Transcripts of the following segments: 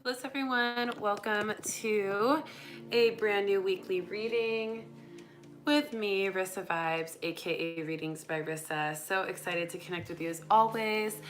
Hello everyone, welcome to a brand new weekly reading with me, Rissa Vibes, aka Readings by Rissa. So excited to connect with you as always.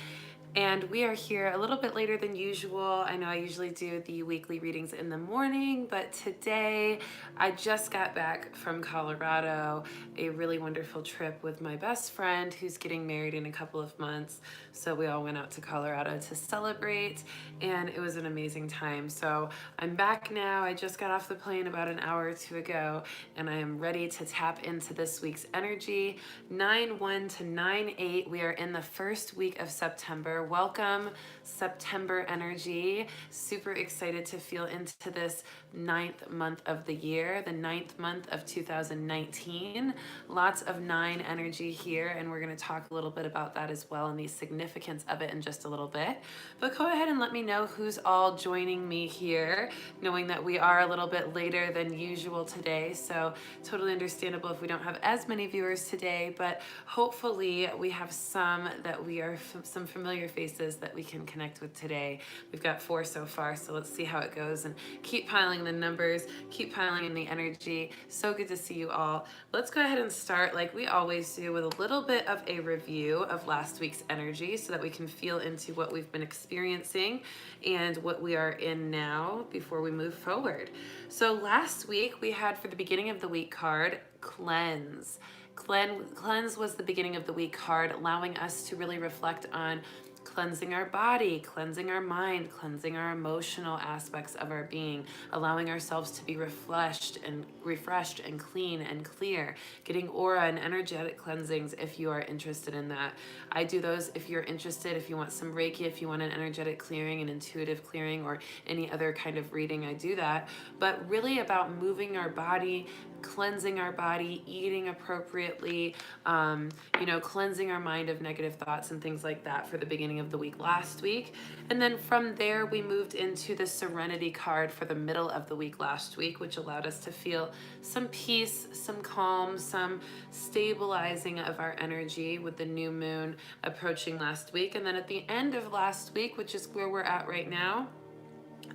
And we are here a little bit later than usual. I know I usually do the weekly readings in the morning, but today I just got back from Colorado, a really wonderful trip with my best friend who's getting married in a couple of months. So we all went out to Colorado to celebrate, and it was an amazing time. So I'm back now. I just got off the plane about an hour or two ago, and I am ready to tap into this week's energy. 9/1 to 9/8, we are in the first week of September. Welcome, September energy. Super excited to feel into this 9th month of the year, the 9th month of 2019. Lots of 9 energy here, and we're going to talk a little bit about that as well and the significance of it in just a little bit. But go ahead and let me know who's all joining me here, knowing that we are a little bit later than usual today, so totally understandable if we don't have as many viewers today, but hopefully we have some that we are some familiar faces that we can connect with today. We've got 4 so far, so let's see how it goes and keep piling the numbers, keep piling in the energy. So good to see you all. Let's go ahead and start like we always do with a little bit of a review of last week's energy so that we can feel into what we've been experiencing and what we are in now before we move forward. So last week we had, for the beginning of the week card, cleanse. Cleanse was the beginning of the week card, allowing us to really reflect on cleansing our body, cleansing our mind, cleansing our emotional aspects of our being, allowing ourselves to be refreshed and clean and clear, getting aura and energetic cleansings if you are interested in that. I do those if you're interested, if you want some Reiki, if you want an energetic clearing, an intuitive clearing, or any other kind of reading, I do that. But really about moving our body, cleansing our body, eating appropriately, cleansing our mind of negative thoughts and things like that for the beginning of the week last week. And then from there, we moved into the Serenity card for the middle of the week last week, which allowed us to feel some peace, some calm, some stabilizing of our energy with the new moon approaching last week. And then at the end of last week, which is where we're at right now,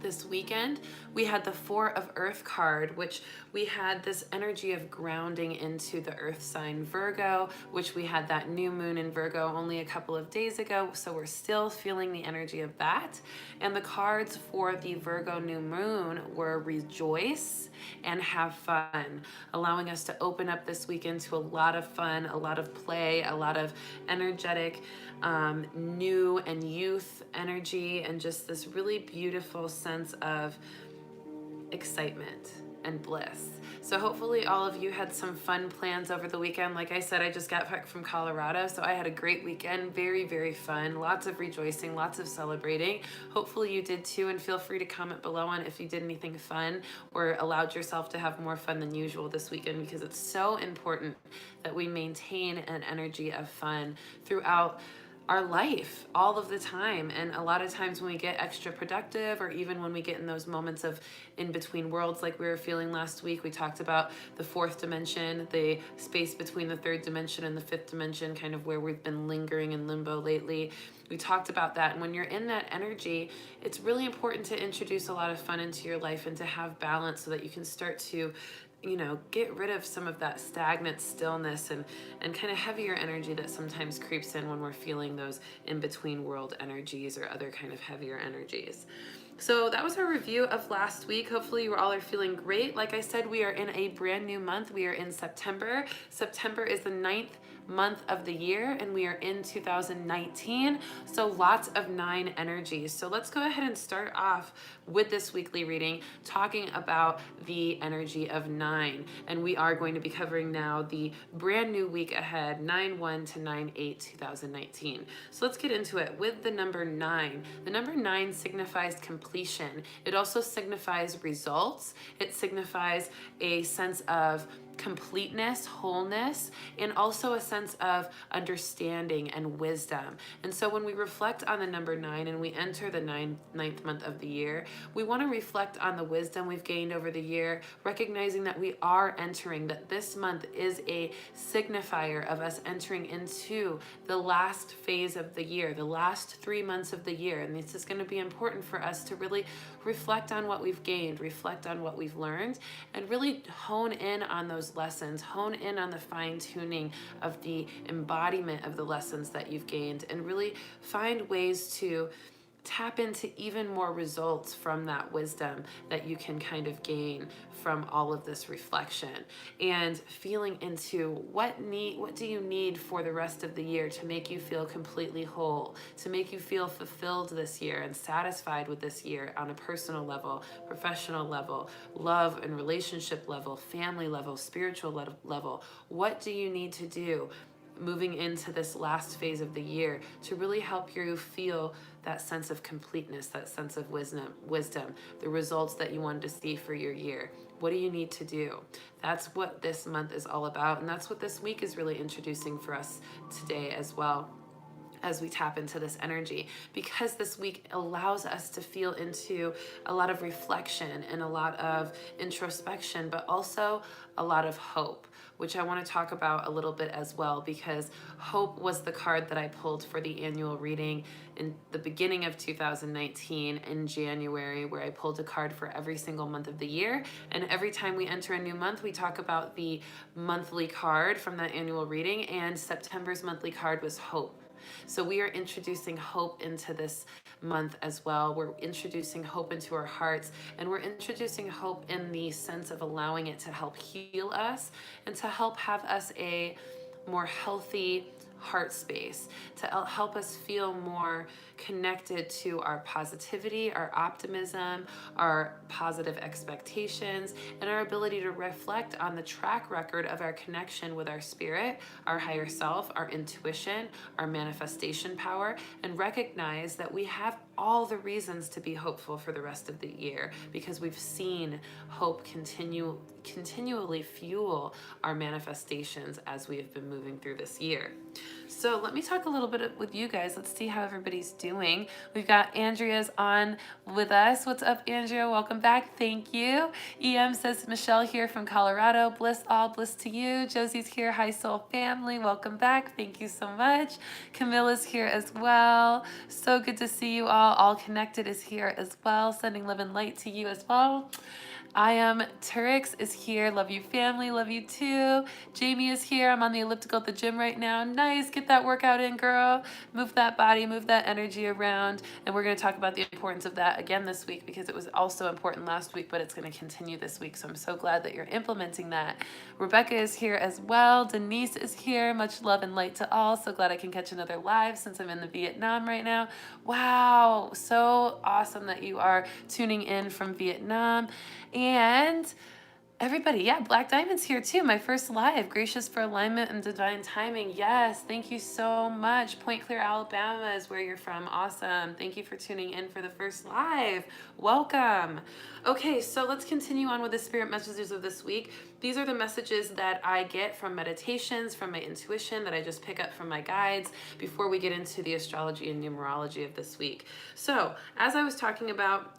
this weekend, we had the 4 of Earth card, which we had this energy of grounding into the earth sign Virgo, which we had that new moon in Virgo only a couple of days ago, so we're still feeling the energy of that. And the cards for the Virgo new moon were rejoice and have fun, allowing us to open up this weekend to a lot of fun, a lot of play, a lot of energetic new and youth energy, and just this really beautiful sense of excitement and bliss. So hopefully all of you had some fun plans over the weekend. Like I said, I just got back from Colorado, so I had a great weekend. Very, very fun. Lots of rejoicing, lots of celebrating. Hopefully you did too, and feel free to comment below on if you did anything fun or allowed yourself to have more fun than usual this weekend, because it's so important that we maintain an energy of fun throughout our life all of the time. And a lot of times when we get extra productive, or even when we get in those moments of in between worlds like we were feeling last week, we talked about the 4th dimension, the space between the 3rd dimension and the 5th dimension, kind of where we've been lingering in limbo lately. We talked about that, and when you're in that energy, it's really important to introduce a lot of fun into your life and to have balance so that you can start to get rid of some of that stagnant stillness and kind of heavier energy that sometimes creeps in when we're feeling those in-between world energies or other kind of heavier energies. So that was our review of last week. Hopefully you all are feeling great. Like I said, we are in a brand new month. We are in September. September is the 9th month of the year, and we are in 2019, so lots of 9 energies. So let's go ahead and start off with this weekly reading talking about the energy of 9, and we are going to be covering now the brand new week ahead, 9/1 to 9/8 2019. So let's get into it with the number 9. The number 9 signifies completion. It also signifies results. It signifies a sense of completeness, wholeness, and also a sense of understanding and wisdom. And so when we reflect on the number 9 and we enter the ninth month of the year, we want to reflect on the wisdom we've gained over the year, recognizing that we are entering, that this month is a signifier of us entering into the last phase of the year, the last 3 months of the year. And this is going to be important for us to really reflect on what we've gained, reflect on what we've learned, and really hone in on those lessons, hone in on the fine-tuning of the embodiment of the lessons that you've gained, and really find ways to tap into even more results from that wisdom that you can kind of gain from all of this reflection, and feeling into what do you need for the rest of the year to make you feel completely whole, to make you feel fulfilled this year and satisfied with this year on a personal level, professional level, love and relationship level, family level, spiritual level. What do you need to do moving into this last phase of the year to really help you feel that sense of completeness, that sense of wisdom, the results that you wanted to see for your year? What do you need to do? That's what this month is all about, and that's what this week is really introducing for us today as well, as we tap into this energy, because this week allows us to feel into a lot of reflection and a lot of introspection, but also a lot of hope, which I want to talk about a little bit as well, because hope was the card that I pulled for the annual reading in the beginning of 2019 in January, where I pulled a card for every single month of the year. And every time we enter a new month, we talk about the monthly card from that annual reading, and September's monthly card was hope. So we are introducing hope into this month as well. We're introducing hope into our hearts, and we're introducing hope in the sense of allowing it to help heal us and to help have us a more healthy heart space, to help us feel more connected to our positivity, our optimism, our positive expectations, and our ability to reflect on the track record of our connection with our spirit, our higher self, our intuition, our manifestation power, and recognize that we have all the reasons to be hopeful for the rest of the year, because we've seen hope continually fuel our manifestations as we have been moving through this year. So let me talk a little bit with you guys. Let's see how everybody's doing. We've got Andrea's on with us. What's up, Andrea? Welcome back. Thank you. EM says, Michelle here from Colorado. Bliss, all bliss to you. Josie's here. Hi, soul family. Welcome back. Thank you so much. Camilla's here as well. So good to see you all. All Connected is here as well. Sending love and light to you as well. I am Turix is here. Love you, family. Love you too. Jamie is here. I'm on the elliptical at the gym right now. Nice. Get that workout in, girl. Move that body, move that energy around. And we're going to talk about the importance of that again this week, because it was also important last week, but it's going to continue this week. So I'm so glad that you're implementing that. Rebecca is here as well. Denise is here. Much love and light to all. So glad I can catch another live since I'm in the Vietnam right now. Wow. So awesome that you are tuning in from Vietnam. And everybody, yeah, Black Diamond's here too. My first live. Gracious for alignment and divine timing. Yes, thank you so much. Point Clear, Alabama is where you're from. Awesome. Thank you for tuning in for the first live. Welcome. Okay, so let's continue on with the spirit messages of this week. These are the messages that I get from meditations, from my intuition, that I just pick up from my guides before we get into the astrology and numerology of this week. So, as I was talking about,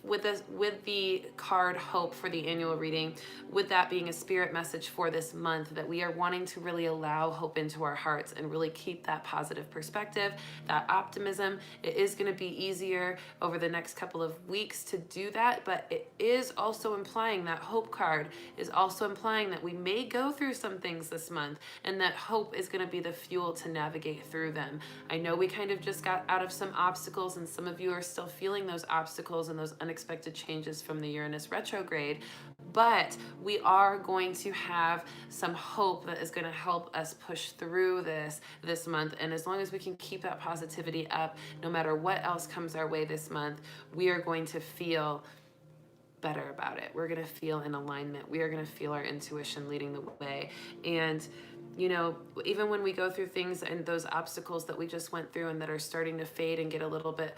with the card hope for the annual reading, with that being a spirit message for this month, that we are wanting to really allow hope into our hearts and really keep that positive perspective, that optimism. It is going to be easier over the next couple of weeks to do that, but it is also implying, that hope card is also implying that we may go through some things this month, and that hope is going to be the fuel to navigate through them. I know we kind of just got out of some obstacles, and some of you are still feeling those obstacles and those unexpected changes from the Uranus retrograde, but we are going to have some hope that is going to help us push through this month. And as long as we can keep that positivity up, no matter what else comes our way this month, we are going to feel better about it. We're going to feel in alignment. We are going to feel our intuition leading the way. And you know, even when we go through things and those obstacles that we just went through and that are starting to fade and get a little bit,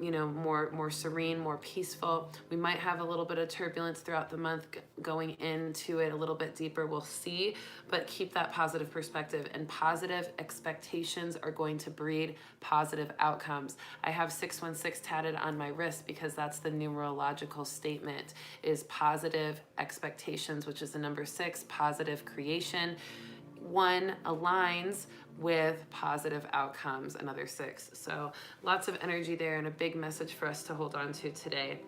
you know, more serene, more peaceful, we might have a little bit of turbulence throughout the month going into it a little bit deeper. We'll see, but keep that positive perspective, and positive expectations are going to breed positive outcomes. I have 616 tatted on my wrist because that's the numerological statement, is positive expectations, which is the number 6, positive creation. 1 aligns with positive outcomes, another 6. So lots of energy there, and a big message for us to hold on to today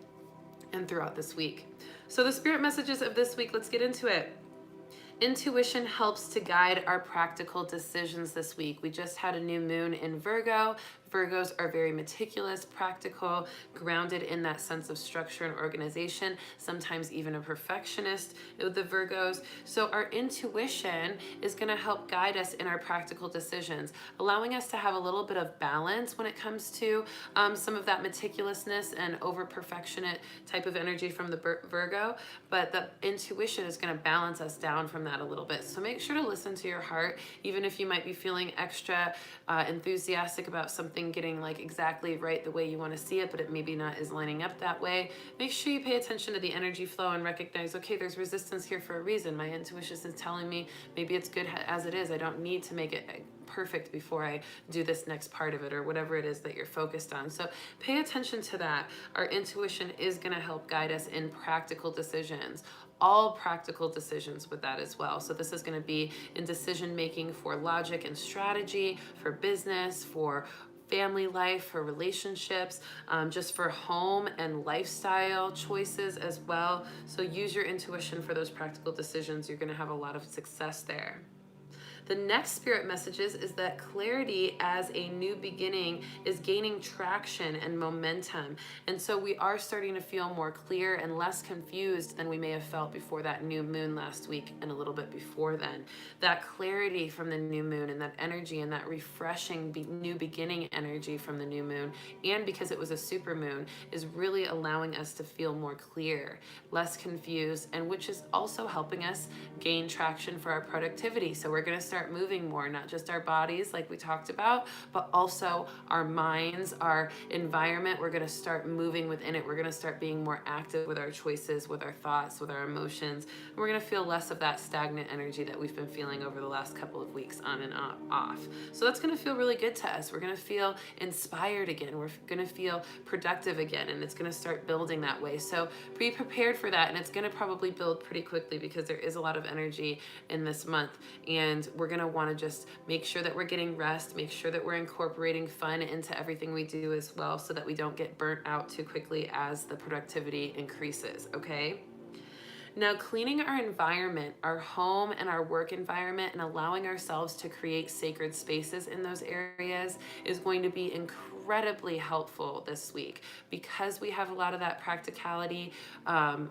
and throughout this week. So the spirit messages of this week, let's get into it. Intuition helps to guide our practical decisions this week. We just had a new moon in Virgo. Virgos are very meticulous, practical, grounded in that sense of structure and organization, sometimes even a perfectionist with the Virgos. So our intuition is going to help guide us in our practical decisions, allowing us to have a little bit of balance when it comes to some of that meticulousness and over perfectionist type of energy from the Virgo. But the intuition is going to balance us down from that a little bit. So make sure to listen to your heart, even if you might be feeling extra enthusiastic about something getting like exactly right the way you want to see it, but it maybe not is lining up that way. Make sure you pay attention to the energy flow and recognize, okay, there's resistance here for a reason. My intuition is telling me maybe it's good as it is. I don't need to make it perfect before I do this next part of it, or whatever it is that you're focused on. So pay attention to that. Our intuition is going to help guide us in practical decisions, all practical decisions with that as well. So this is going to be in decision making for logic and strategy, for business, for family life, for relationships, just for home and lifestyle choices as well. So use your intuition for those practical decisions. You're going to have a lot of success there. The next spirit messages is that clarity as a new beginning is gaining traction and momentum. And so we are starting to feel more clear and less confused than we may have felt before that new moon last week and a little bit before then. That clarity from the new moon and that energy and that refreshing new beginning energy from the new moon, and because it was a super moon, is really allowing us to feel more clear, less confused, and which is also helping us gain traction for our productivity. So we're going to start moving more, not just our bodies like we talked about, but also our minds, our environment. We're going to start moving within it. We're going to start being more active with our choices, with our thoughts, with our emotions. And we're going to feel less of that stagnant energy that we've been feeling over the last couple of weeks on and off. So that's going to feel really good to us. We're going to feel inspired again. We're going to feel productive again, and it's going to start building that way. So be prepared for that, and it's going to probably build pretty quickly because there is a lot of energy in this month, and we're going to want to just make sure that we're getting rest, make sure that we're incorporating fun into everything we do as well, so that we don't get burnt out too quickly as the productivity increases, okay? Now, cleaning our environment, our home and our work environment, and allowing ourselves to create sacred spaces in those areas is going to be incredibly helpful this week, because we have a lot of that practicality,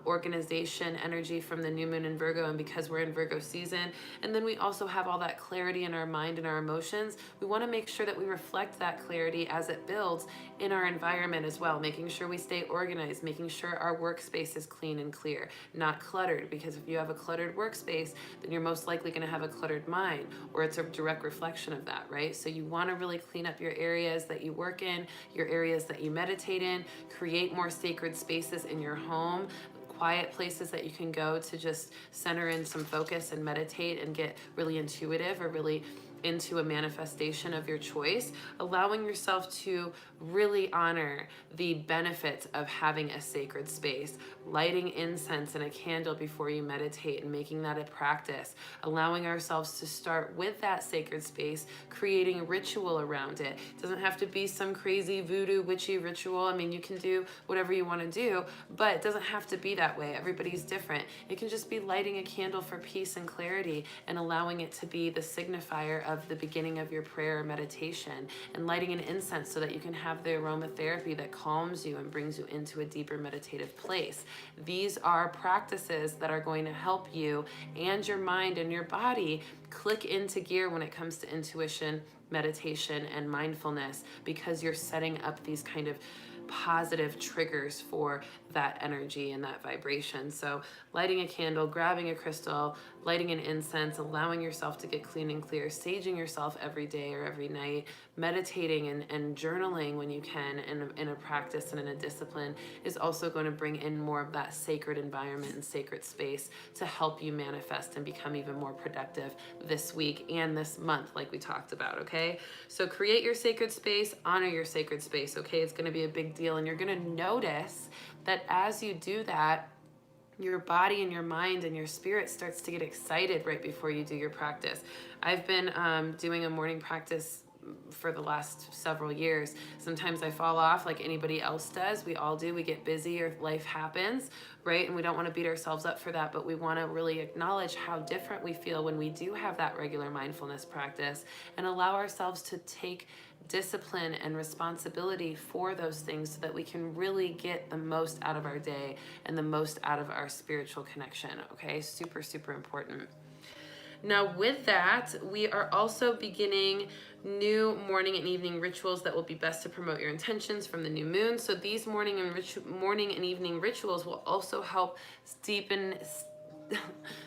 organization energy from the new moon in Virgo, and because we're in Virgo season, and then we also have all that clarity in our mind and our emotions. We want to make sure that we reflect that clarity as it builds in our environment as well, making sure we stay organized, making sure our workspace is clean and clear, not cluttered, because if you have a cluttered workspace, then you're most likely going to have a cluttered mind, or it's a direct reflection of that, right? So you want to really clean up your areas that you work in, your areas that you meditate in, create more sacred spaces in your home, quiet places that you can go to just center in some focus and meditate and get really intuitive or really into a manifestation of your choice, allowing yourself to really honor the benefits of having a sacred space, lighting incense and a candle before you meditate and making that a practice, allowing ourselves to start with that sacred space, creating a ritual around it. It doesn't have to be some crazy voodoo witchy ritual. I mean, you can do whatever you want to do, but it doesn't have to be that way. Everybody's different. It can just be lighting a candle for peace and clarity, and allowing it to be the signifier of the beginning of your prayer or meditation, and lighting an incense so that you can have the aromatherapy that calms you and brings you into a deeper meditative place. These are practices that are going to help you and your mind and your body click into gear when it comes to intuition, meditation, and mindfulness, because you're setting up these kind of positive triggers for that energy and that vibration. So lighting a candle, grabbing a crystal, lighting an incense, allowing yourself to get clean and clear, saging yourself every day or every night, meditating and journaling when you can in a practice and in a discipline is also going to bring in more of that sacred environment and sacred space to help you manifest and become even more productive this week and this month, like we talked about, okay? So create your sacred space, honor your sacred space, okay? It's going to be a big deal, and you're going to notice that as you do that, your body and your mind and your spirit starts to get excited right before you do your practice. I've been doing a morning practice for the last several years. Sometimes I fall off like anybody else does. We all do. We get busy or life happens, right? And we don't want to beat ourselves up for that, but we want to really acknowledge how different we feel when we do have that regular mindfulness practice and allow ourselves to take discipline and responsibility for those things so that we can really get the most out of our day and the most out of our spiritual connection, okay? Super, super important. Now with that, we are also beginning new morning and evening rituals that will be best to promote your intentions from the new moon. So these morning and evening rituals will also help deepen,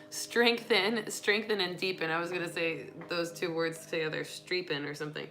strengthen and deepen. I was going to say those two words together, streepen or something.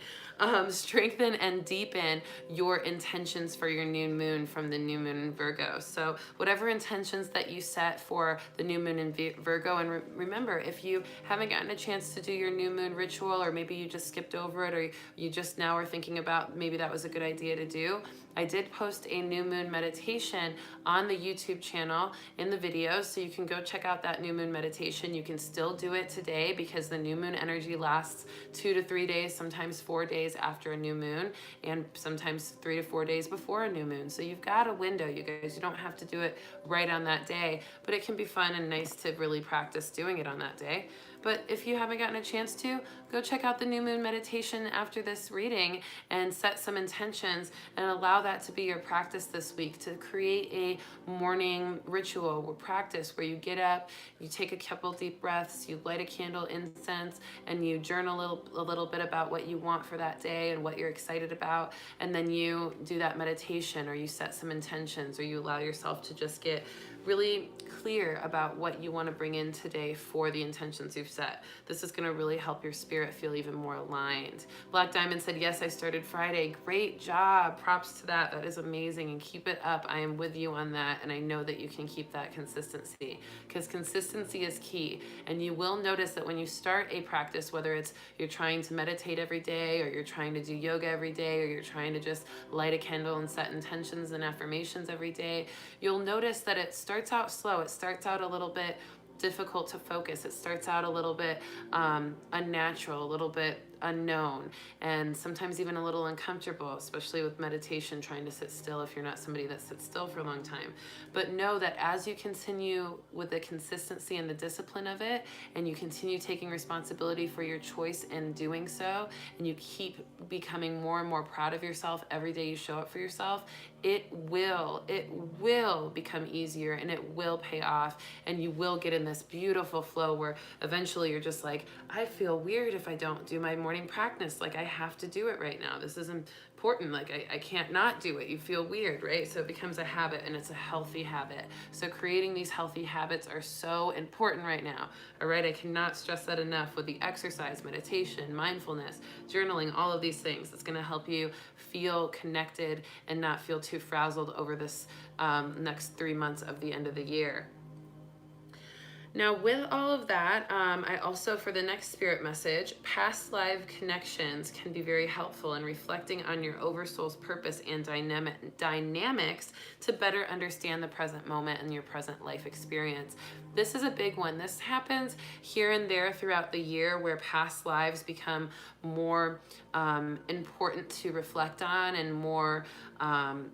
Strengthen and deepen your intentions for your new moon from the new moon in Virgo. So whatever intentions that you set for the new moon in Virgo, and remember, if you haven't gotten a chance to do your new moon ritual, or maybe you just skipped over it, or you just now are thinking about maybe that was a good idea to do, I did post a new moon meditation on the YouTube channel in the video, so you can go check out that new moon meditation. You can still do it today because the new moon energy lasts 2 to 3 days, sometimes 4 days after a new moon, and sometimes 3 to 4 days before a new moon. So you've got a window, you guys. You don't have to do it right on that day, but it can be fun and nice to really practice doing it on that day. But if you haven't gotten a chance to, go check out the new moon meditation after this reading and set some intentions and allow that to be your practice this week, to create a morning ritual or practice where you get up, you take a couple deep breaths, you light a candle, incense, and you journal a little bit about what you want for that day and what you're excited about, and then you do that meditation, or you set some intentions, or you allow yourself to just get really clear about what you want to bring in today for the intentions you've set. This is going to really help your spirit feel even more aligned. Black Diamond said, yes, I started Friday. Great job. Props to that. That is amazing. And keep it up. I am with you on that. And I know that you can keep that consistency, because consistency is key. And you will notice that when you start a practice, whether it's you're trying to meditate every day, or you're trying to do yoga every day, or you're trying to just light a candle and set intentions and affirmations every day, you'll notice that it starts out slow. It starts out a little bit difficult to focus. It starts out a little bit unnatural, a little bit unknown, and sometimes even a little uncomfortable, especially with meditation, trying to sit still if you're not somebody that sits still for a long time. But know that as you continue with the consistency and the discipline of it, and you continue taking responsibility for your choice in doing so, and you keep becoming more and more proud of yourself every day you show up for yourself, it will become easier, and it will pay off, and you will get in this beautiful flow where eventually you're just like, I feel weird if I don't do my morning practice. Like, I have to do it right now. This is important. Like, I can't not do it. You feel weird, right? So it becomes a habit, and it's a healthy habit. So creating these healthy habits are so important right now. All right. I cannot stress that enough. With the exercise, meditation, mindfulness, journaling, all of these things, it's going to help you feel connected and not feel too frazzled over this next 3 months of the end of the year. Now, with all of that, I also, for the next spirit message, past life connections can be very helpful in reflecting on your oversoul's purpose and dynamics to better understand the present moment and your present life experience. This is a big one. This happens here and there throughout the year, where past lives become more important to reflect on and more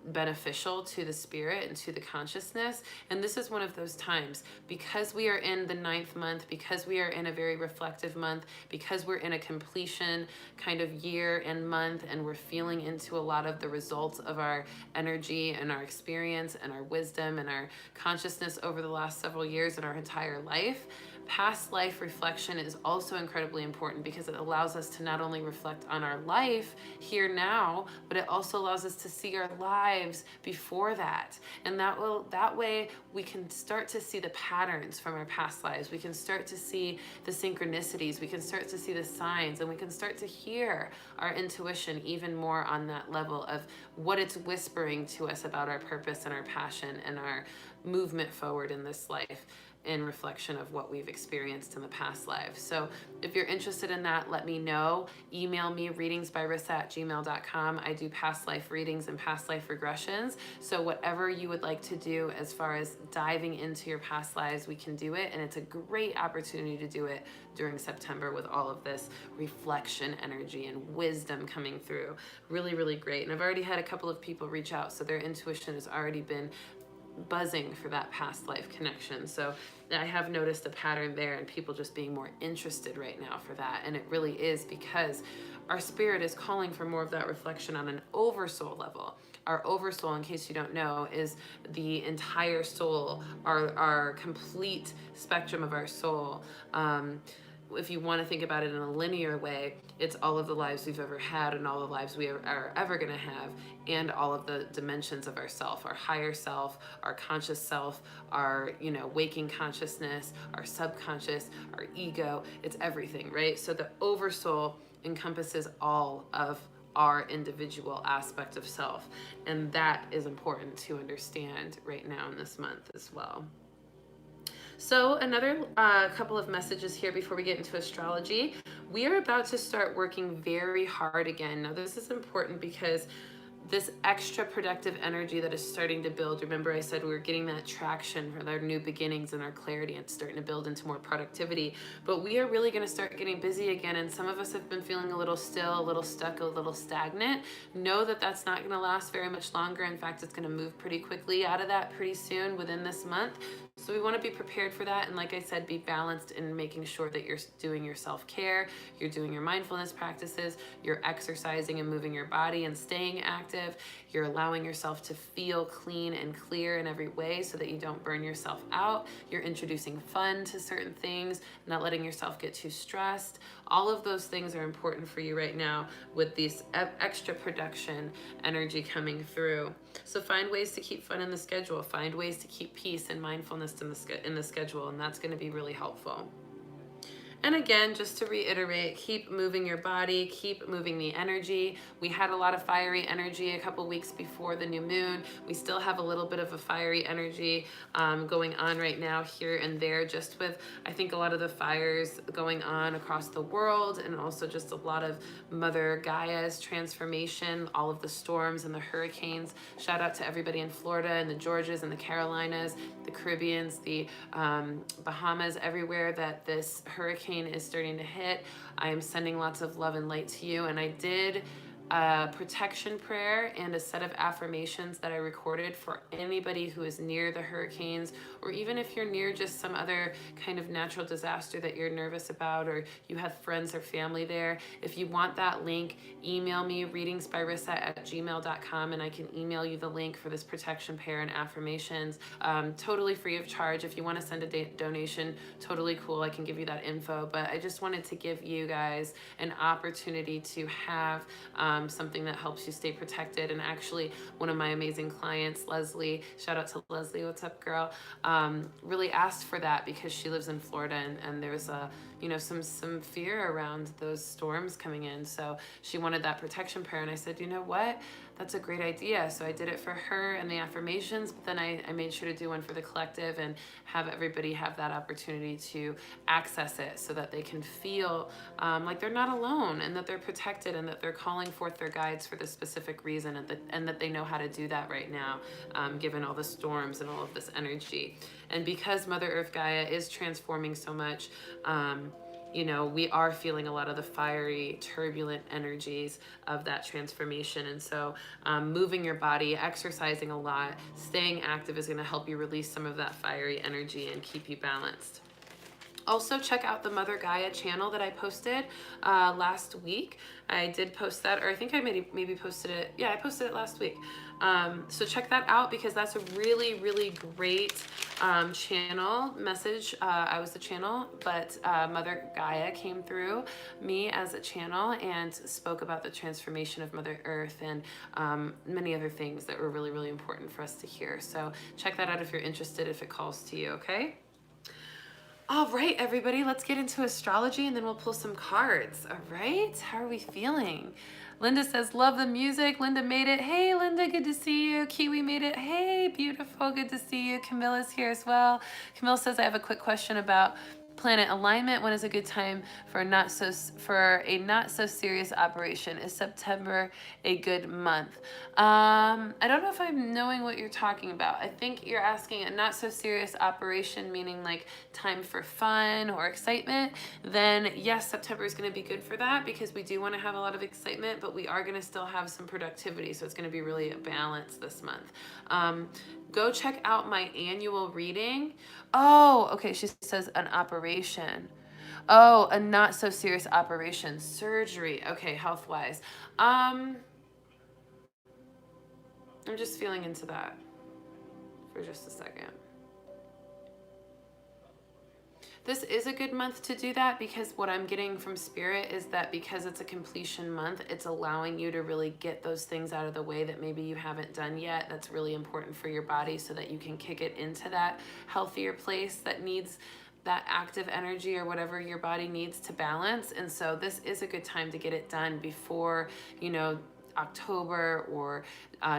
beneficial to the spirit and to the consciousness. And this is one of those times, because we are in the 9th month, because we are in a very reflective month, because we're in a completion kind of year and month, and we're feeling into a lot of the results of our energy and our experience and our wisdom and our consciousness over the last several years and our entire life. past life reflection is also incredibly important because it allows us to not only reflect on our life here now, but it also allows us to see our lives before that. And that way we can start to see the patterns from our past lives. We can start to see the synchronicities. We can start to see the signs, and we can start to hear our intuition even more on that level of what it's whispering to us about our purpose and our passion and our movement forward in this life, in reflection of what we've experienced in the past lives. So if you're interested in that, let me know. Email me, readingsbyrissa@gmail.com. I do past life readings and past life regressions. So whatever you would like to do as far as diving into your past lives, we can do it. And it's a great opportunity to do it during September with all of this reflection energy and wisdom coming through. Really, really great. And I've already had a couple of people reach out, so their intuition has already been buzzing for that past life connection. So I have noticed a pattern there, and people just being more interested right now for that. And it really is because our spirit is calling for more of that reflection on an oversoul level. Our oversoul, in case you don't know, is the entire soul, our complete spectrum of our soul. If you want to think about it in a linear way, it's all of the lives we've ever had and all the lives we are ever going to have, and all of the dimensions of ourself, our higher self, our conscious self, our, waking consciousness, our subconscious, our ego. It's everything, right? So the oversoul encompasses all of our individual aspect of self, and that is important to understand right now in this month as well. So another couple of messages here before we get into astrology. We are about to start working very hard again. Now this is important because this extra productive energy that is starting to build. Remember I said we were getting that traction for our new beginnings and our clarity, and starting to build into more productivity. But we are really going to start getting busy again, and some of us have been feeling a little still, a little stuck, a little stagnant. Know that that's not going to last very much longer. In fact, it's going to move pretty quickly out of that pretty soon within this month. So we want to be prepared for that, and like I said, be balanced in making sure that you're doing your self-care, you're doing your mindfulness practices, you're exercising and moving your body and staying active, you're allowing yourself to feel clean and clear in every way so that you don't burn yourself out, you're introducing fun to certain things, not letting yourself get too stressed. All of those things are important for you right now with this extra production energy coming through. So find ways to keep fun in the schedule, find ways to keep peace and mindfulness in the schedule, and that's going to be really helpful. And again, just to reiterate, keep moving your body, keep moving the energy. We had a lot of fiery energy a couple weeks before the new moon. We still have a little bit of a fiery energy going on right now here and there, just with, I think, a lot of the fires going on across the world, and also just a lot of Mother Gaia's transformation, all of the storms and the hurricanes. Shout out to everybody in Florida and the Georgias and the Carolinas, the Caribbeans, the Bahamas, everywhere that this hurricane is starting to hit. I am sending lots of love and light to you, and I did a protection prayer and a set of affirmations that I recorded for anybody who is near the hurricanes, or even if you're near just some other kind of natural disaster that you're nervous about, or you have friends or family there. If you want that link, email me, readingsbyrissa@gmail.com, and I can email you the link for this protection prayer and affirmations, totally free of charge. If you want to send a donation, totally cool, I can give you that info. But I just wanted to give you guys an opportunity to have something that helps you stay protected. And actually, one of my amazing clients, Leslie, shout out to Leslie, what's up, girl, really asked for that because she lives in Florida, and there's some fear around those storms coming in. So she wanted that protection prayer, and I said, you know what? That's a great idea. So I did it for her and the affirmations, but then I made sure to do one for the collective and have everybody have that opportunity to access it so that they can feel like they're not alone, and that they're protected, and that they're calling forth their guides for this specific reason, and that they know how to do that right now, given all the storms and all of this energy. And because Mother Earth Gaia is transforming so much, we are feeling a lot of the fiery, turbulent energies of that transformation. And so moving your body, exercising a lot, staying active is going to help you release some of that fiery energy and keep you balanced. Also, check out the Mother Gaia channel that I posted last week. I did post that, or I think I maybe posted it. Yeah, I posted it last week. So check that out, because that's a really, really great channel message. I was the channel, but Mother Gaia came through me as a channel and spoke about the transformation of Mother Earth and many other things that were really, really important for us to hear. So check that out if you're interested, if it calls to you, okay? All right, everybody, let's get into astrology and then we'll pull some cards. All right, how are we feeling? Linda says, love the music. Linda made it. Hey, Linda, good to see you. Kiwi made it. Hey, beautiful, good to see you. Camilla's here as well. Camille says, I have a quick question about planet alignment. When is a good time for a not so serious operation? Is September a good month? I don't know if I'm knowing what you're talking about. I think you're asking a not so serious operation, meaning like time for fun or excitement. Then yes, September is going to be good for that because we do want to have a lot of excitement, but we are going to still have some productivity. So it's going to be really a balance this month. Go check out my annual reading. Oh, okay. She says an operation. Oh, a not so serious operation. Surgery. Okay, health-wise. I'm just feeling into that for just a second. This is a good month to do that because what I'm getting from Spirit is that because it's a completion month, it's allowing you to really get those things out of the way that maybe you haven't done yet. That's really important for your body so that you can kick it into that healthier place that needs that active energy or whatever your body needs to balance. And so this is a good time to get it done before, you know, October or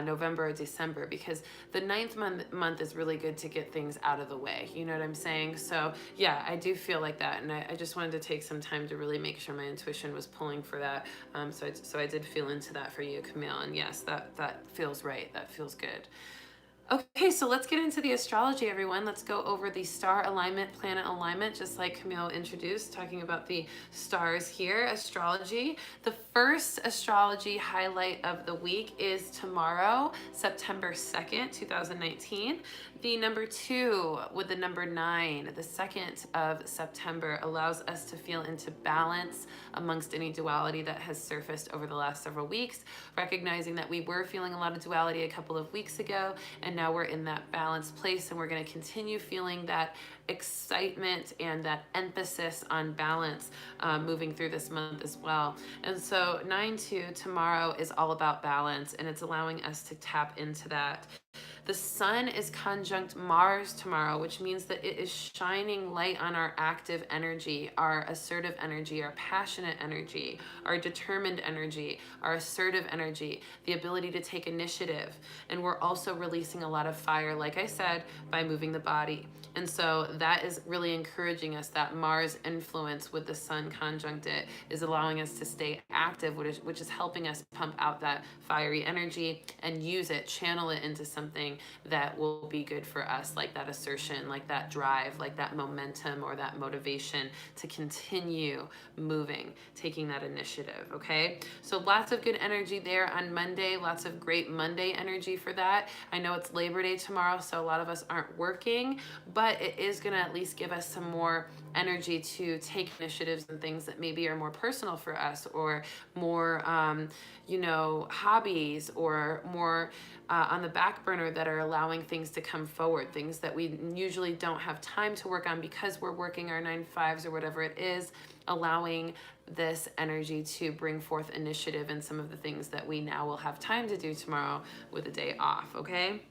November or December, because the 9th month is really good to get things out of the way. You know what I'm saying? So yeah, I do feel like that. And I just wanted to take some time to really make sure my intuition was pulling for that. So I did feel into that for you, Camille. And yes, that feels right. That feels good. Okay, so let's get into the astrology, everyone. Let's go over the star alignment, planet alignment, just like Camille introduced, talking about the stars here, astrology. The first astrology highlight of the week is tomorrow, September 2nd, 2019. The number 2 with the number 9, the 2nd of September, allows us to feel into balance amongst any duality that has surfaced over the last several weeks, recognizing that we were feeling a lot of duality a couple of weeks ago, and now we're in that balanced place, and we're going to continue feeling that excitement and that emphasis on balance moving through this month as well. And so 9/2 tomorrow is all about balance, and it's allowing us to tap into that. The sun is conjunct Mars tomorrow, which means that it is shining light on our active energy, our assertive energy, our passionate energy, our determined energy, our assertive energy, the ability to take initiative. And we're also releasing a lot of fire, like I said, by moving the body. And so that is really encouraging us. That Mars influence with the sun conjunct it is allowing us to stay active, which is helping us pump out that fiery energy and use it, channel it into something that will be good for us, like that assertion, like that drive, like that momentum or that motivation to continue moving, taking that initiative, okay? So lots of good energy there on Monday, lots of great Monday energy for that. I know it's Labor Day tomorrow, so a lot of us aren't working, but it is gonna at least give us some more energy to take initiatives and things that maybe are more personal for us, or more, hobbies, or more on the back burner that are allowing things to come forward, things that we usually don't have time to work on because we're working our 9-to-5s or whatever it is, allowing this energy to bring forth initiative in some of the things that we now will have time to do tomorrow with a day off, okay?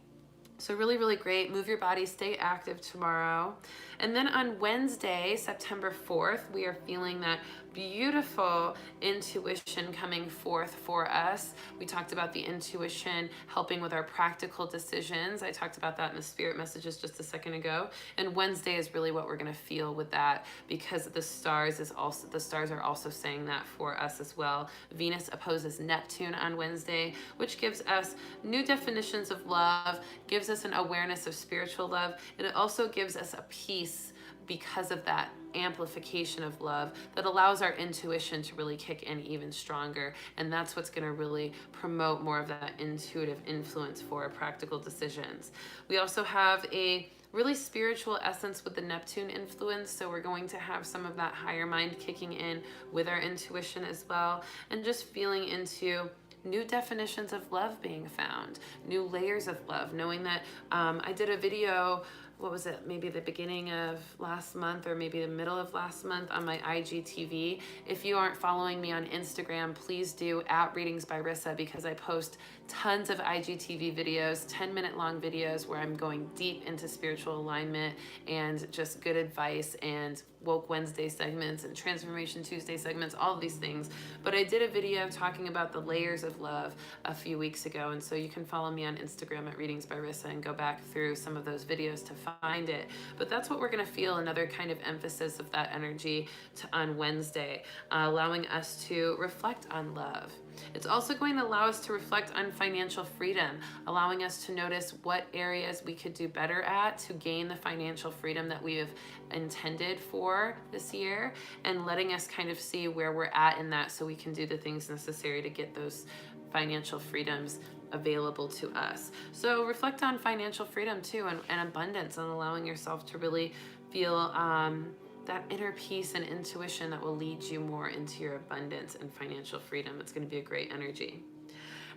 So really, really great. Move your body, stay active tomorrow. And then on Wednesday, September 4th, we are feeling that beautiful intuition coming forth for us. We talked about the intuition helping with our practical decisions. I talked about that in the spirit messages just a second ago. And Wednesday is really what we're going to feel with that, because the stars are also saying that for us as well. Venus opposes Neptune on Wednesday, which gives us new definitions of love, gives us an awareness of spiritual love, and it also gives us a peace because of that amplification of love that allows our intuition to really kick in even stronger. And that's what's going to really promote more of that intuitive influence for our practical decisions. We also have a really spiritual essence with the Neptune influence, so we're going to have some of that higher mind kicking in with our intuition as well, and just feeling into new definitions of love being found, new layers of love, knowing that I did a video what was it, maybe the beginning of last month or maybe the middle of last month on my IGTV. If you aren't following me on Instagram, please do at Readings by Rissa, because I post tons of IGTV videos, 10-minute long videos where I'm going deep into spiritual alignment and just good advice, and Woke Wednesday segments and Transformation Tuesday segments, all of these things. But I did a video talking about the layers of love a few weeks ago, and so you can follow me on Instagram at Readings by Rissa and go back through some of those videos to find it. But that's what we're going to feel, another kind of emphasis of that energy on Wednesday, allowing us to reflect on love. It's also going to allow us to reflect on financial freedom, allowing us to notice what areas we could do better at to gain the financial freedom that we have intended for this year, and letting us kind of see where we're at in that so we can do the things necessary to get those financial freedoms available to us. So reflect on financial freedom too, and abundance, and allowing yourself to really feel that inner peace and intuition that will lead you more into your abundance and financial freedom. It's going to be a great energy.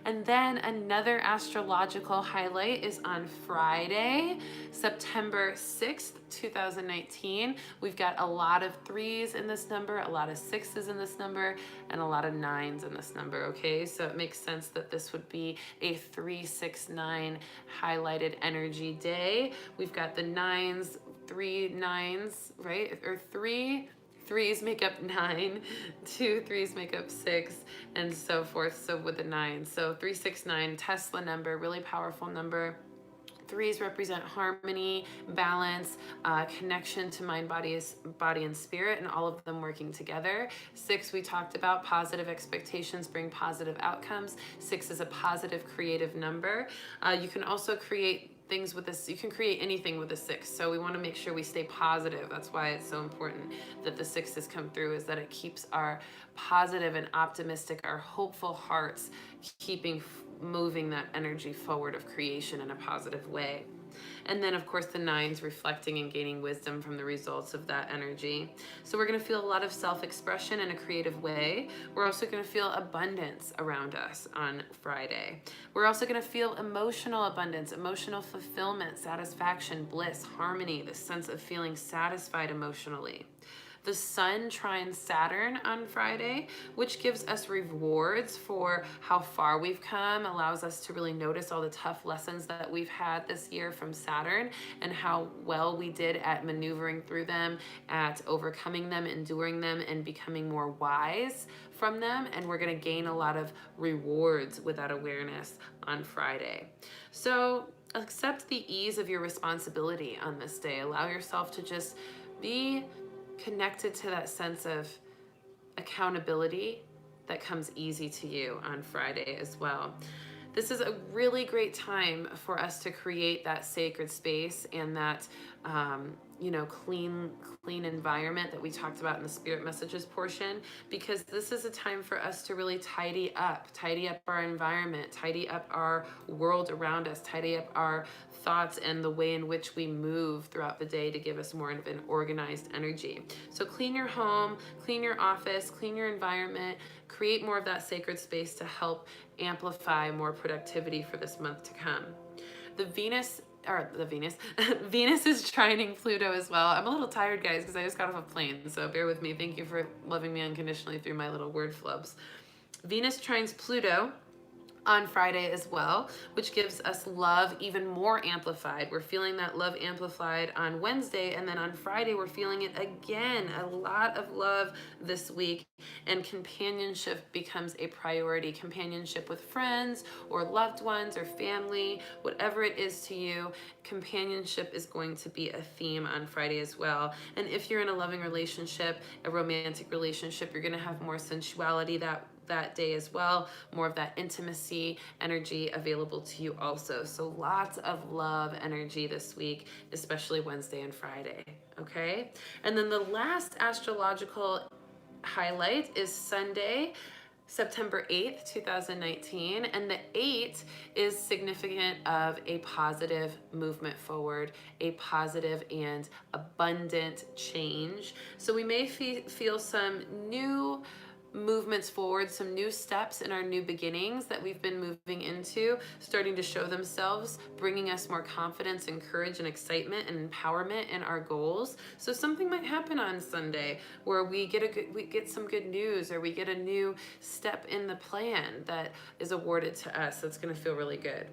And then another astrological highlight is on Friday, September 6th, 2019. We've got a lot of 3s in this number, a lot of 6s in this number, and a lot of 9s in this number, okay? So it makes sense that this would be a 3-6-9 highlighted energy day. We've got the 9s, 3 9s, right? Or 3 3s make up 9, 2 3s make up 6, and so forth. So with the 9, so 369, Tesla number, really powerful number. 3s represent harmony, balance, connection to mind, body, and spirit, and all of them working together. 6, we talked about positive expectations bring positive outcomes. 6 is a positive creative number. You can also create things with this, you can create anything with a 6. So we want to make sure we stay positive. That's why it's so important that the 6s come through, is that it keeps our positive and optimistic, our hopeful hearts keeping moving that energy forward of creation in a positive way. And then of course the 9s reflecting and gaining wisdom from the results of that energy. So we're going to feel a lot of self-expression in a creative way. We're also going to feel abundance around us on Friday. We're also going to feel emotional abundance, emotional fulfillment, satisfaction, bliss, harmony, the sense of feeling satisfied emotionally. The Sun trines Saturn on Friday, which gives us rewards for how far we've come, allows us to really notice all the tough lessons that we've had this year from Saturn, and how well we did at maneuvering through them, at overcoming them, enduring them, and becoming more wise from them. And we're going to gain a lot of rewards with that awareness on Friday. So accept the ease of your responsibility on this day. Allow yourself to just be connected to that sense of accountability that comes easy to you on Friday as well. This is a really great time for us to create that sacred space and that clean environment that we talked about in the spirit messages portion, because this is a time for us to really tidy up our environment, tidy up our world around us, tidy up our thoughts and the way in which we move throughout the day to give us more of an organized energy. So clean your home, clean your office, clean your environment, create more of that sacred space to help amplify more productivity for this month to come. Venus is trining Pluto as well. I'm a little tired, guys, because I just got off a plane, so bear with me. Thank you for loving me unconditionally through my little word flubs. Venus trines Pluto on Friday as well, which gives us love even more amplified. We're feeling that love amplified on Wednesday, and then on Friday we're feeling it again. A lot of love this week, and companionship becomes a priority. Companionship with friends or loved ones or family, whatever it is to you, companionship is going to be a theme on Friday as well. And if you're in a loving relationship, a romantic relationship, you're going to have more sensuality that day as well, more of that intimacy energy available to you also. So lots of love energy this week, especially Wednesday and Friday, okay? And then the last astrological highlight is Sunday, September 8th, 2019, and the 8 is significant of a positive movement forward, a positive and abundant change. So we may feel some new movements forward, some new steps in our new beginnings that we've been moving into, starting to show themselves, bringing us more confidence and courage and excitement and empowerment in our goals. So something might happen on Sunday where we get some good news, or we get a new step in the plan that is awarded to us. That's going to feel really good.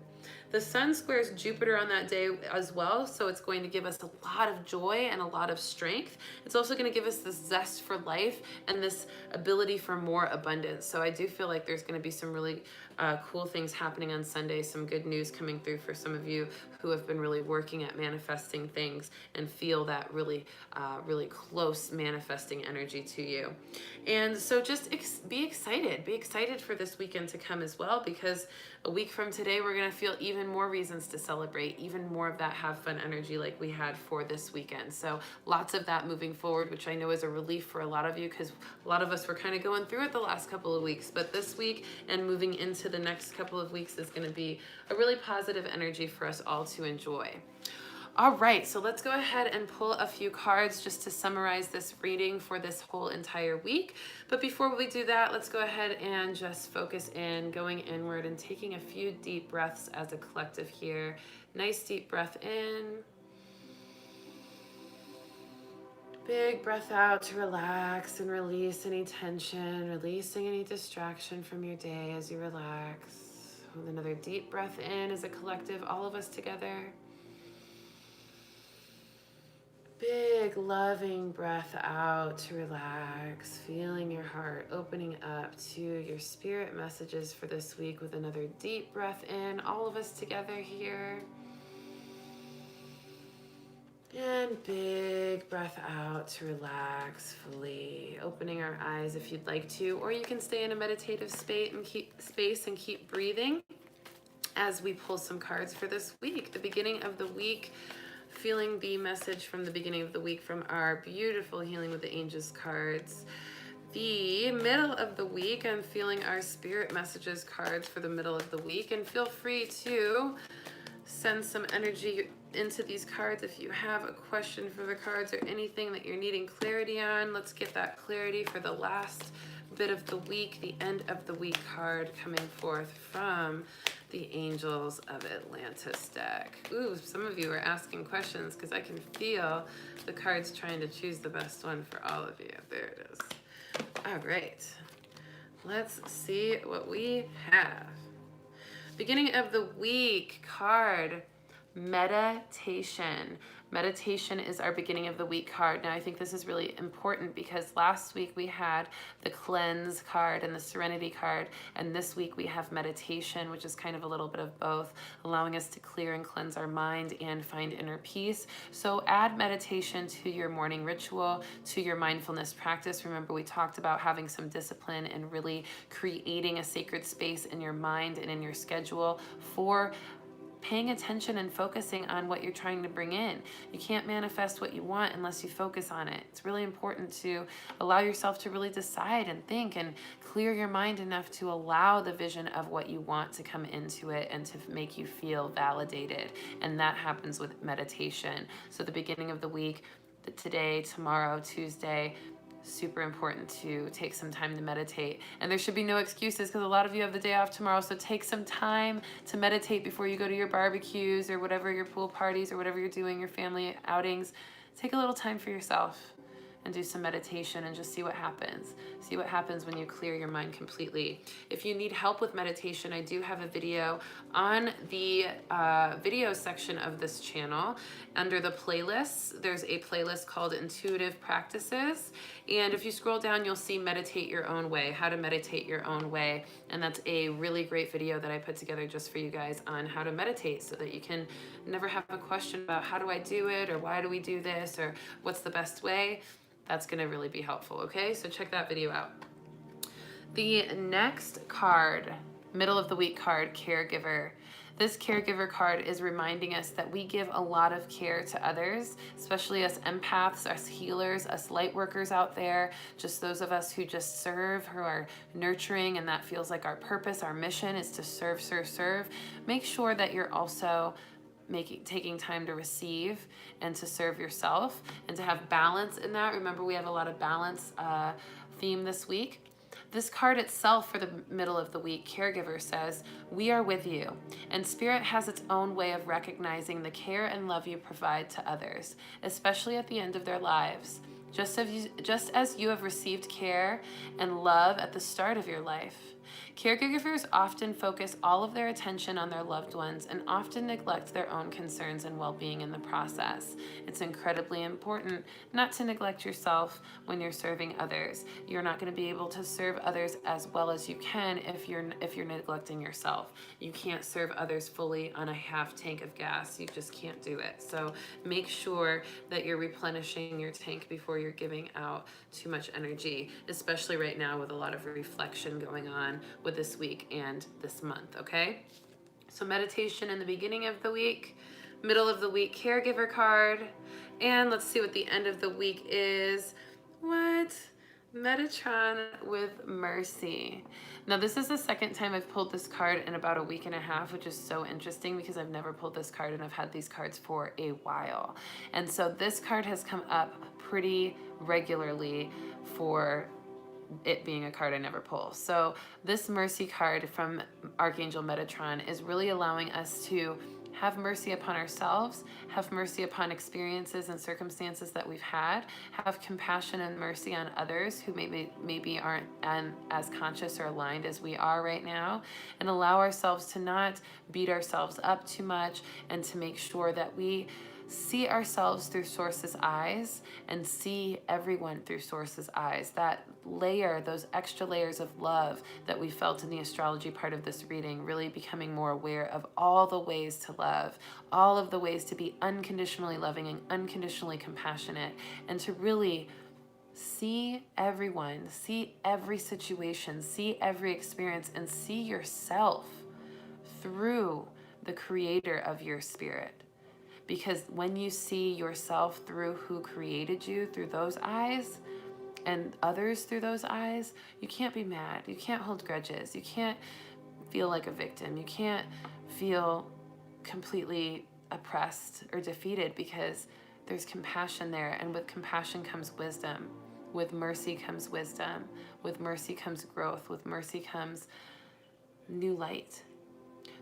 The sun squares Jupiter on that day as well, so it's going to give us a lot of joy and a lot of strength. It's also going to give us this zest for life and this ability for more abundance. So I do feel like there's going to be some really cool things happening on Sunday, some good news coming through for some of you who have been really working at manifesting things and feel that really, really close manifesting energy to you. And so just be excited for this weekend to come as well, because a week from today, we're going to feel even more reasons to celebrate, even more of that have fun energy like we had for this weekend. So lots of that moving forward, which I know is a relief for a lot of you, because a lot of us were kind of going through it the last couple of weeks. But this week and moving into the next couple of weeks is going to be a really positive energy for us all to enjoy. All right, so let's go ahead and pull a few cards just to summarize this reading for this whole entire week. But before we do that, let's go ahead and just focus in, going inward and taking a few deep breaths as a collective here. Nice deep breath in. Big breath out to relax and release any tension, releasing any distraction from your day as you relax. With another deep breath in as a collective, all of us together. Big loving breath out to relax, feeling your heart opening up to your spirit messages for this week with another deep breath in, all of us together here. And big breath out to relax fully, opening our eyes if you'd like to, or you can stay in a meditative space and keep breathing as we pull some cards for this week. The beginning of the week, feeling the message from the beginning of the week from our beautiful Healing with the Angels cards. The middle of the week, I'm feeling our spirit messages cards for the middle of the week, and feel free to send some energy into these cards if you have a question for the cards or anything that you're needing clarity on. Let's get that clarity for the last bit of the week, the end of the week card coming forth from the Angels of Atlantis deck. Ooh, some of you are asking questions because I can feel the cards trying to choose the best one for all of you. There it is. All right, let's see what we have. Beginning of the week card, meditation. Meditation is our beginning of the week card. Now, I think this is really important because last week we had the cleanse card and the serenity card, and this week we have meditation, which is kind of a little bit of both, allowing us to clear and cleanse our mind and find inner peace. So add meditation to your morning ritual, to your mindfulness practice. Remember, we talked about having some discipline and really creating a sacred space in your mind and in your schedule for paying attention and focusing on what you're trying to bring in. You can't manifest what you want unless you focus on it. It's really important to allow yourself to really decide and think and clear your mind enough to allow the vision of what you want to come into it and to make you feel validated. And that happens with meditation. So the beginning of the week, today, tomorrow, Tuesday, super important to take some time to meditate. And there should be no excuses because a lot of you have the day off tomorrow. So take some time to meditate before you go to your barbecues or whatever, your pool parties or whatever you're doing, your family outings. Take a little time for yourself and do some meditation and just see what happens. See what happens when you clear your mind completely. If you need help with meditation, I do have a video on the video section of this channel. Under the playlists, there's a playlist called Intuitive Practices. And if you scroll down, you'll see Meditate Your Own Way, how to meditate your own way. And that's a really great video that I put together just for you guys on how to meditate so that you can never have a question about how do I do it or why do we do this or what's the best way. That's going to really be helpful, okay? So check that video out. The next card, middle of the week card, Caregiver. This Caregiver card is reminding us that we give a lot of care to others, especially us empaths, us healers, us light workers out there, just those of us who just serve, who are nurturing, and that feels like our purpose, our mission is to serve, serve, serve. Make sure that you're also taking time to receive and to serve yourself and to have balance in that. Remember, we have a lot of balance theme this week. This card itself for the middle of the week, Caregiver, says, "We are with you," and Spirit has its own way of recognizing the care and love you provide to others, especially at the end of their lives. Just as you have received care and love at the start of your life. Caregivers often focus all of their attention on their loved ones and often neglect their own concerns and well-being in the process. It's incredibly important not to neglect yourself when you're serving others. You're not going to be able to serve others as well as you can if you're neglecting yourself. You can't serve others fully on a half tank of gas. You just can't do it. So make sure that you're replenishing your tank before you're giving out too much energy, especially right now with a lot of reflection going on with this week and this month, okay? So meditation in the beginning of the week, middle of the week, Caregiver card, and let's see what the end of the week is. What? Metatron with Mercy. Now this is the second time I've pulled this card in about a week and a half, which is so interesting because I've never pulled this card and I've had these cards for a while. And so this card has come up pretty regularly for it being a card I never pull. So this Mercy card from Archangel Metatron is really allowing us to have mercy upon ourselves, have mercy upon experiences and circumstances that we've had, have compassion and mercy on others who maybe aren't as conscious or aligned as we are right now, and allow ourselves to not beat ourselves up too much, and to make sure that we see ourselves through Source's eyes and see everyone through Source's eyes. That layer, those extra layers of love that we felt in the astrology part of this reading, really becoming more aware of all the ways to love, all of the ways to be unconditionally loving and unconditionally compassionate, and to really see everyone, see every situation, see every experience, and see yourself through the creator of your spirit. Because when you see yourself through who created you, through those eyes, and others through those eyes, you can't be mad. You can't hold grudges. You can't feel like a victim. You can't feel completely oppressed or defeated, because there's compassion there. And with compassion comes wisdom. With mercy comes wisdom. With mercy comes growth. With mercy comes new light.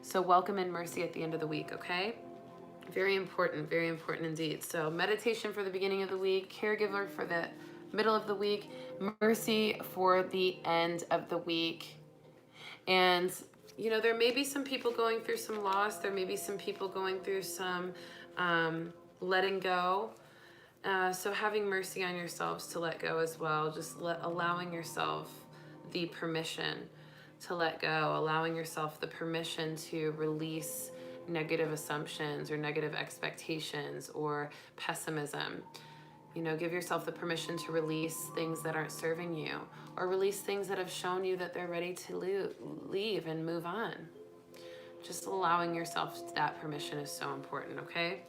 So welcome in mercy at the end of the week, okay? Very important indeed. So meditation for the beginning of the week, Caregiver for the middle of the week, Mercy for the end of the week. And, you know, there may be some people going through some loss. There may be some people going through some letting go. So having mercy on yourselves to let go as well. Just allowing yourself the permission to let go, allowing yourself the permission to release negative assumptions or negative expectations or pessimism. You know, give yourself the permission to release things that aren't serving you, or release things that have shown you that they're ready to leave and move on. Just allowing yourself that permission is so important, okay?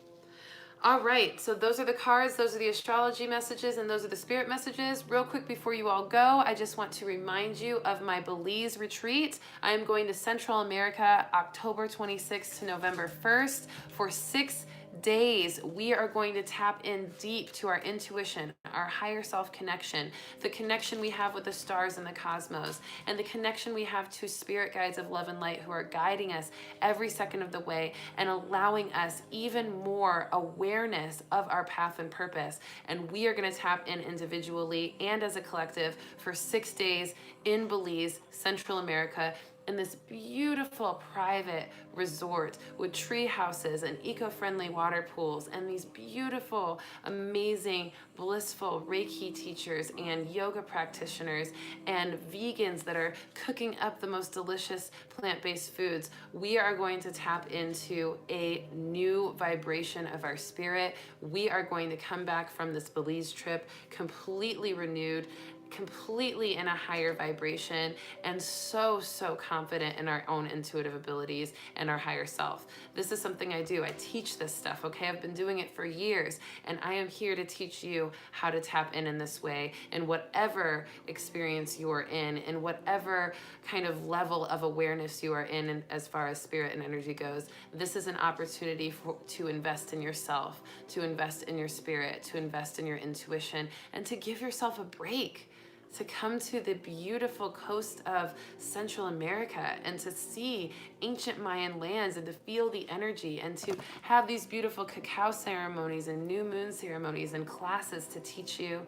All right, so those are the cards, those are the astrology messages, and those are the spirit messages. Real quick before you all go, I just want to remind you of my Belize retreat. I am going to Central America October 26th to November 1st for 6 days. We are going to tap in deep to our intuition, our higher self connection, the connection we have with the stars and the cosmos, and the connection we have to spirit guides of love and light who are guiding us every second of the way and allowing us even more awareness of our path and purpose. And we are going to tap in individually and as a collective for 6 days in Belize, Central America, in this beautiful private resort with tree houses and eco-friendly water pools and these beautiful, amazing, blissful Reiki teachers and yoga practitioners and vegans that are cooking up the most delicious plant-based foods. We are going to tap into a new vibration of our spirit. We are going to come back from this Belize trip completely renewed, completely in a higher vibration, and so confident in our own intuitive abilities and our higher self. This is something I do. I teach this stuff, okay? I've been doing it for years, and I am here to teach you how to tap in this way, in whatever experience you're in whatever kind of level of awareness you are in as far as spirit and energy goes. This is an opportunity to invest in yourself, to invest in your spirit, to invest in your intuition, and to give yourself a break. to come to the beautiful coast of Central America and to see ancient Mayan lands and to feel the energy and to have these beautiful cacao ceremonies and new moon ceremonies and classes to teach you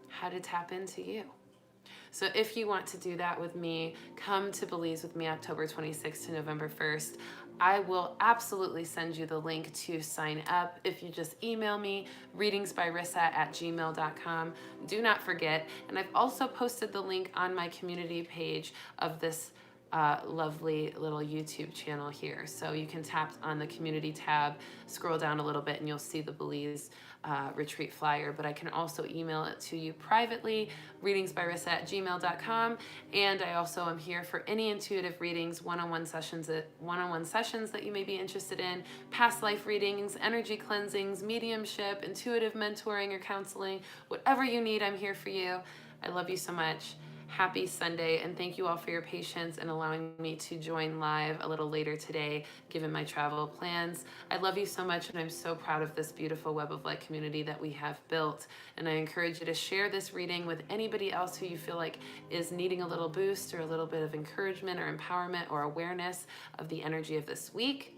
how to tap into you. So if you want to do that with me, come to Belize with me October 26th to November 1st. I will absolutely send you the link to sign up if you just email me, readingsbyrissa@gmail.com. Do not forget. And I've also posted the link on my community page of this lovely little YouTube channel here. So you can tap on the community tab, scroll down a little bit, and you'll see the Belize retreat flyer. But I can also email it to you privately, readingsbyrissa@gmail.com. And I also am here for any intuitive readings, one-on-one sessions that you may be interested in, past life readings, energy cleansings, mediumship, intuitive mentoring or counseling, whatever you need, I'm here for you. I love you so much. Happy Sunday, and thank you all for your patience and allowing me to join live a little later today, given my travel plans. I love you so much, and I'm so proud of this beautiful Web of Light community that we have built. And I encourage you to share this reading with anybody else who you feel like is needing a little boost or a little bit of encouragement or empowerment or awareness of the energy of this week.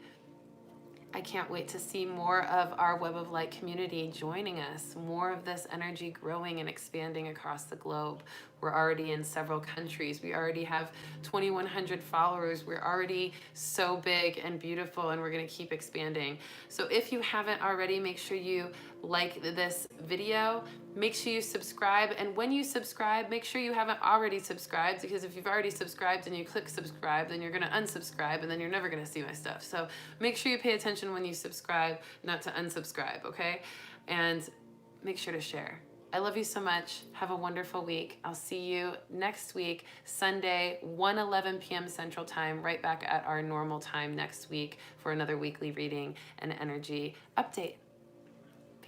I can't wait to see more of our Web of Light community joining us, more of this energy growing and expanding across the globe. We're already in several countries. We already have 2,100 followers. We're already so big and beautiful, and we're going to keep expanding. So if you haven't already, make sure you like this video. Make sure you subscribe. And when you subscribe, make sure you haven't already subscribed, because if you've already subscribed and you click subscribe, then you're going to unsubscribe, and then you're never going to see my stuff. So make sure you pay attention when you subscribe, not to unsubscribe, okay? And make sure to share. I love you so much. Have a wonderful week. I'll see you next week, Sunday, 1:11 p.m. Central Time, right back at our normal time next week for another weekly reading and energy update.